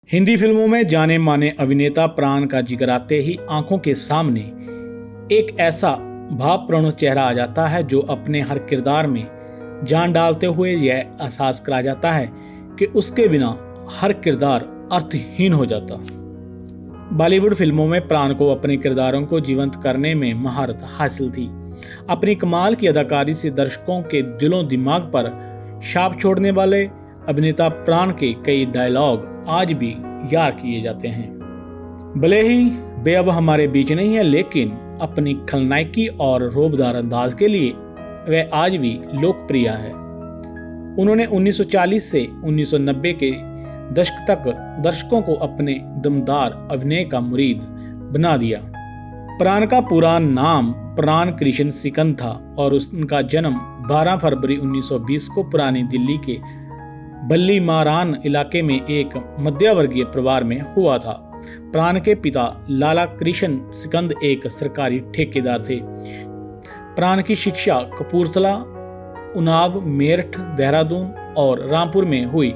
हिंदी फिल्मों में जाने माने अभिनेता प्राण का जिक्र आते ही आंखों के सामने एक ऐसा भावपूर्ण चेहरा आ जाता है जो अपने हर किरदार में जान डालते हुए यह एहसास करा जाता है कि उसके बिना हर किरदार अर्थहीन हो जाता। बॉलीवुड फिल्मों में प्राण को अपने किरदारों को जीवंत करने में महारत हासिल थी। अपनी कमाल की अदाकारी से दर्शकों के दिलों दिमाग पर छाप छोड़ने वाले अभिनेता प्राण के कई डायलॉग आज भी याद किए जाते हैं। भले ही वे अब हमारे बीच नहीं है, लेकिन अपनी खलनायकी और रोबदार अंदाज के लिए वह आज भी लोकप्रिय है। उन्होंने 1940 से 1990 के दशक तक दर्शकों को अपने दमदार अभिनय का मुरीद बना दिया। प्राण का पूरा नाम प्राण कृष्ण सिकंद था और उनका जन्म 12 फरवरी 1920 को पुरानी दिल्ली के बल्ली मारान इलाके में एक मध्यवर्गीय परिवार में हुआ था। प्राण के पिता लाला कृष्ण सिकंद एक सरकारी ठेकेदार थे। प्राण की शिक्षा कपूरथला, उन्नाव, मेरठ, देहरादून और रामपुर में हुई।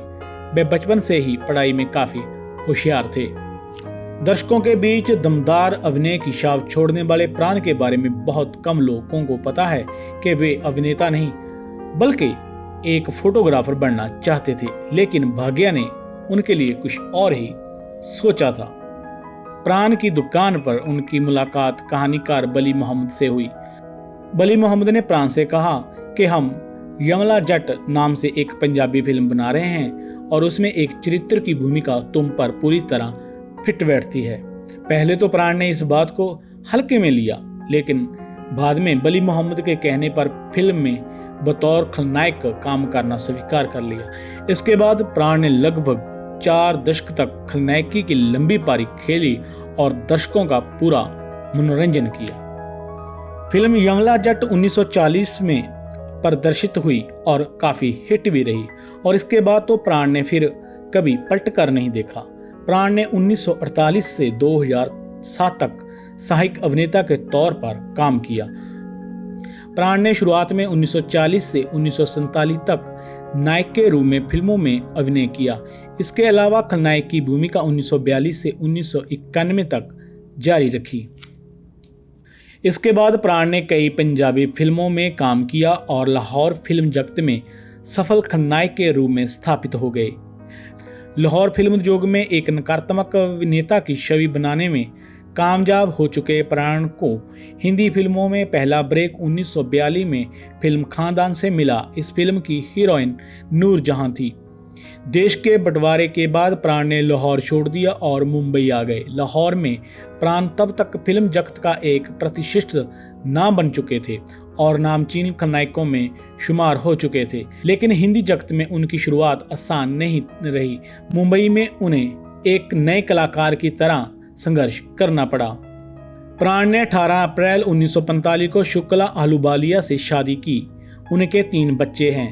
वे बचपन से ही पढ़ाई में काफी होशियार थे। दर्शकों के बीच दमदार अभिनय की छाप छोड़ने वाले प्राण के बारे में बहुत कम लोगों को पता है कि वे अभिनेता नहीं बल्कि एक फोटोग्राफर बनना चाहते थे, लेकिन भाग्य ने उनके लिए कुछ और ही सोचा था। प्राण की दुकान पर उनकी मुलाकात कहानीकार बली मोहम्मद से हुई। बली मोहम्मद ने प्राण से कहा कि हम यमला जट नाम से एक पंजाबी फिल्म बना रहे हैं और उसमें एक चरित्र की भूमिका तुम पर पूरी तरह फिट बैठती है। पहले तो प्राण ने इस बात को हल्के में लिया, लेकिन बाद में बली मोहम्मद के कहने पर फिल्म में बतौर खलनायक काम करना स्वीकार कर लिया। इसके बाद प्राण ने लगभग 4 दशक तक खलनायकी की लंबी पारी खेली और दर्शकों का पूरा मनोरंजन किया। फिल्म यमला जट 1940 में प्रदर्शित हुई और काफी हिट भी रही और इसके बाद तो प्राण ने फिर कभी पलट कर नहीं देखा। प्राण ने 1948 से 2007 तक सहायक अभिनेता के तौर पर काम किया। प्राण ने शुरुआत में 1940 से 1947 तक नायक के रूप में फिल्मों में अभिनय किया। इसके अलावा खलनायक की भूमिका 1942 से 1991 तक जारी रखी। इसके बाद प्राण ने कई पंजाबी फिल्मों में काम किया और लाहौर फिल्म जगत में सफल खलनायक के रूप में स्थापित हो गए। लाहौर फिल्म उद्योग में एक नकारात्मक अभिनेता की छवि बनाने में कामयाब हो चुके प्राण को हिंदी फिल्मों में पहला ब्रेक 1942 में फिल्म खानदान से मिला। इस फिल्म की हीरोइन नूर जहां थी। देश के बंटवारे के बाद प्राण ने लाहौर छोड़ दिया और मुंबई आ गए। लाहौर में प्राण तब तक फिल्म जगत का एक प्रतिष्ठित नाम बन चुके थे और नामचीन खलनायकों में शुमार हो चुके थे, लेकिन हिंदी जगत में उनकी शुरुआत आसान नहीं रही। मुंबई में उन्हें एक नए कलाकार की तरह संघर्ष करना पड़ा। प्राण ने 18 अप्रैल 1945 को शुक्ला आहलूवालिया से शादी की। उनके 3 बच्चे हैं,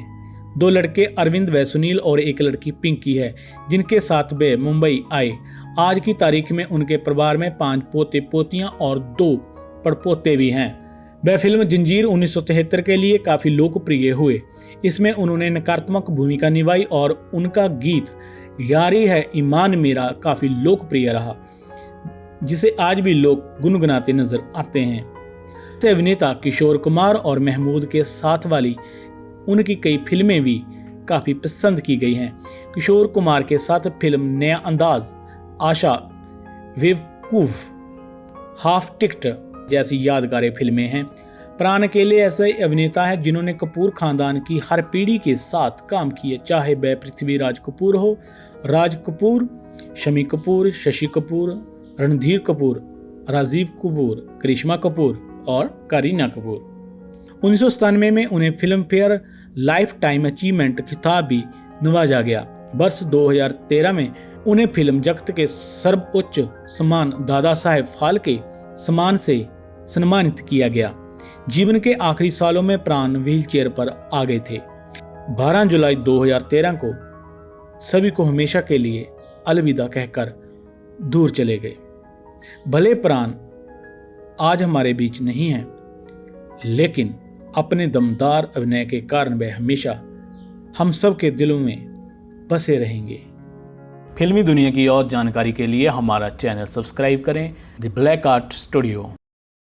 2 लड़के अरविंद व सुनील और एक लड़की पिंकी है, जिनके साथ वे मुंबई आए। आज की तारीख में उनके परिवार में 5 पोते पोतियां और 2 पड़पोते भी हैं। वह फिल्म जंजीर 1973 के लिए काफी लोकप्रिय हुए। इसमें उन्होंने नकारात्मक भूमिका निभाई और उनका गीत यारी है ईमान मेरा काफी लोकप्रिय रहा, जिसे आज भी लोग गुनगुनाते नजर आते हैं। अभिनेता किशोर कुमार और महमूद के साथ वाली उनकी कई फिल्में भी काफी पसंद की गई हैं। किशोर कुमार के साथ फिल्म नया अंदाज, आशा, बेवकूफ, हाफ टिकट जैसी यादगार फिल्में हैं। प्राण अकेले ऐसे अभिनेता है जिन्होंने कपूर खानदान की हर पीढ़ी के साथ काम किए, चाहे वह पृथ्वीराज कपूर हो, राज कपूर, शमी कपूर, शशि कपूर, रणधीर कपूर, राजीव कपूर, करिश्मा कपूर और करीना कपूर। 1997 में उन्हें film fair life time achievement खिताब भी नवाजा गया। वर्ष 2013 में उन्हें फिल्म जगत के सर्वोच्च सम्मान दादा साहेब फाल्के सम्मान से सम्मानित किया गया। जीवन के आखिरी सालों में प्राण व्हीलचेयर पर आ गए थे। 12 जुलाई 2013 को सभी को हमेशा के लिए अलविदा कहकर दूर चले गए। भले प्राण आज हमारे बीच नहीं है, लेकिन अपने दमदार अभिनय के कारण वे हमेशा हम सब के दिलों में बसे रहेंगे। फिल्मी दुनिया की और जानकारी के लिए हमारा चैनल सब्सक्राइब करें द ब्लैक आर्ट स्टूडियो।